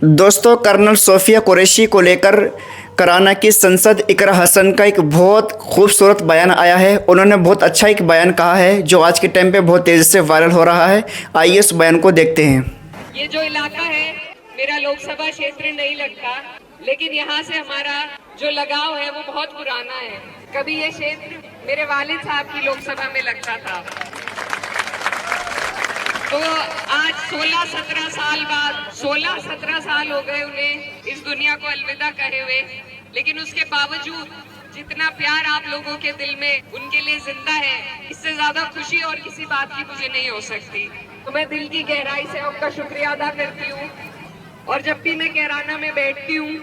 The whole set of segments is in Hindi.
दोस्तों, कर्नल सोफिया कुरैशी को लेकर कराना की संसद इकरा हसन का एक बहुत खूबसूरत बयान आया है। उन्होंने बहुत अच्छा एक बयान कहा है जो आज के टाइम पे बहुत तेज़ी से वायरल हो रहा है। आइए उस बयान को देखते हैं। ये जो इलाका है मेरा लोकसभा क्षेत्र नहीं लगता, लेकिन यहाँ से हमारा जो लगाव है वो बहुत पुराना है। कभी ये क्षेत्र मेरे वालिद साहब की लोकसभा में लगता था। तो आज 16-17 साल बाद 16-17 साल हो गए उन्हें इस दुनिया को अलविदा कहे हुए, लेकिन उसके बावजूद जितना प्यार आप लोगों के दिल में उनके लिए जिंदा है, इससे ज्यादा खुशी और किसी बात की मुझे नहीं हो सकती। तो मैं दिल की गहराई से आपका शुक्रिया अदा करती हूँ। और जब भी मैं कैराना में बैठती हूँ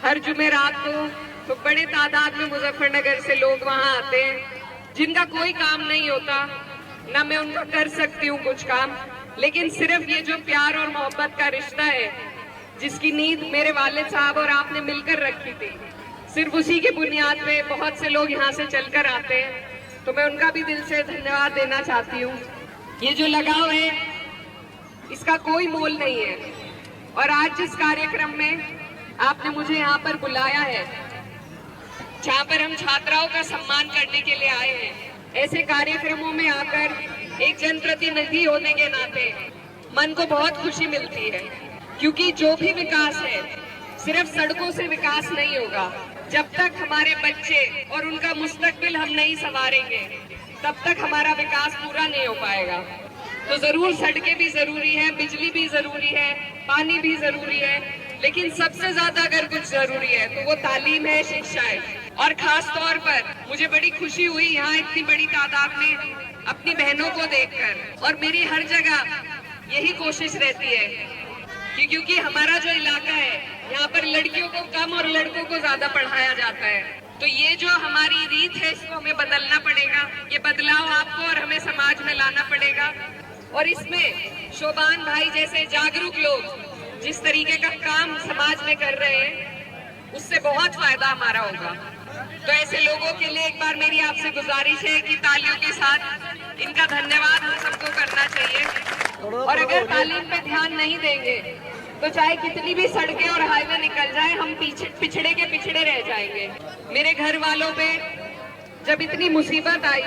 हर जुमेरात को, तो बड़े तादाद में मुजफ्फरनगर से लोग वहाँ आते हैं जिनका कोई काम नहीं होता, ना मैं उनका कर सकती हूँ कुछ काम, लेकिन सिर्फ ये जो प्यार और मोहब्बत का रिश्ता है जिसकी नींव मेरे वालिद साहब और आपने मिलकर रखी थी, सिर्फ उसी के बुनियाद पे बहुत से लोग यहाँ से चलकर आते हैं। तो मैं उनका भी दिल से धन्यवाद देना चाहती हूँ। ये जो लगाव है इसका कोई मोल नहीं है। और आज जिस कार्यक्रम में आपने मुझे यहाँ पर बुलाया है, जहाँ पर हम छात्राओं का सम्मान करने के लिए आए हैं, ऐसे कार्यक्रमों में आकर एक जनप्रतिनिधि होने के नाते मन को बहुत खुशी मिलती है। क्योंकि जो भी विकास है सिर्फ सड़कों से विकास नहीं होगा। जब तक हमारे बच्चे और उनका मुस्तकबिल हम नहीं संवारेंगे तब तक हमारा विकास पूरा नहीं हो पाएगा। तो जरूर सड़कें भी जरूरी है, बिजली भी जरूरी है, पानी भी जरूरी है, लेकिन सबसे ज्यादा अगर कुछ जरूरी है तो वो तालीम है, शिक्षा है। और खास तौर पर मुझे बड़ी खुशी हुई यहाँ इतनी बड़ी तादाद में अपनी बहनों को देखकर। और मेरी हर जगह यही कोशिश रहती है कि क्योंकि हमारा जो इलाका है यहाँ पर लड़कियों को कम और लड़कों को ज्यादा पढ़ाया जाता है, तो ये जो हमारी रीत है इसको हमें बदलना पड़ेगा। ये बदलाव आपको और हमें समाज में लाना पड़ेगा। और इसमें शोभान भाई जैसे जागरूक लोग जिस तरीके का काम समाज में कर रहे हैं उससे बहुत फायदा हमारा होगा। तो ऐसे लोगों के लिए एक बार मेरी आपसे गुजारिश है कि तालियों के साथ इनका धन्यवाद हम सबको करना चाहिए। और अगर तालीम पे ध्यान नहीं देंगे तो चाहे कितनी भी सड़कें और हाईवे निकल जाए, हम पिछड़े के पिछड़े रह जाएंगे। मेरे घर वालों पे जब इतनी मुसीबत आई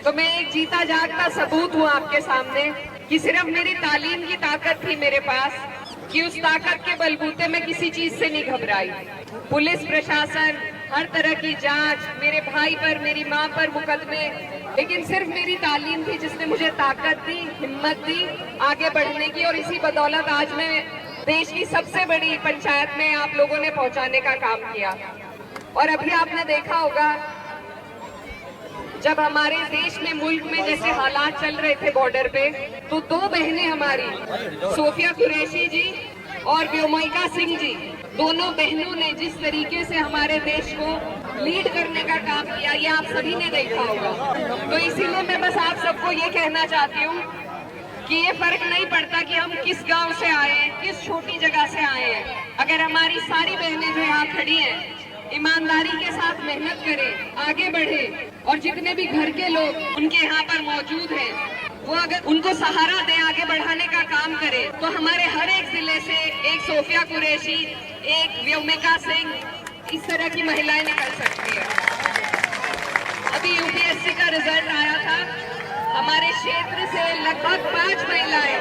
तो मैं एक जीता जागता सबूत हूँ आपके सामने कि सिर्फ मेरी तालीम की ताकत थी मेरे पास, कि उस ताकत के बलबूते में किसी चीज से नहीं घबराई। पुलिस प्रशासन, हर तरह की जांच, मेरे भाई पर, मेरी माँ पर मुकदमे, लेकिन सिर्फ मेरी तालीम थी जिसने मुझे ताकत दी, हिम्मत दी आगे बढ़ने की। और इसी बदौलत आज मैं देश की सबसे बड़ी पंचायत में आप लोगों ने पहुंचाने का काम किया। और अभी आपने देखा होगा जब हमारे देश में, मुल्क में जैसे हालात चल रहे थे बॉर्डर पे, तो दो बहनें हमारी, सोफिया कुरैशी जी और व्योमिका सिंह जी, दोनों बहनों ने जिस तरीके से हमारे देश को लीड करने का काम किया, ये आप सभी ने देखा होगा। तो इसीलिए मैं बस आप सबको ये कहना चाहती हूँ कि ये फर्क नहीं पड़ता कि हम किस गांव से आए हैं, किस छोटी जगह से आए हैं। अगर हमारी सारी बहनें जो यहाँ खड़ी हैं ईमानदारी के साथ मेहनत करें, आगे बढ़े, और जितने भी घर के लोग उनके यहाँ पर मौजूद हैं वो अगर उनको सहारा दें, आगे बढ़ाने का काम करें, तो हमारे हर एक जिले से एक सोफिया कुरैशी, एक व्योमिका सिंह, इस तरह की महिलाएं निकल सकती है। अभी यूपीएससी का रिजल्ट आया था, हमारे क्षेत्र से लगभग 5 महिलाएं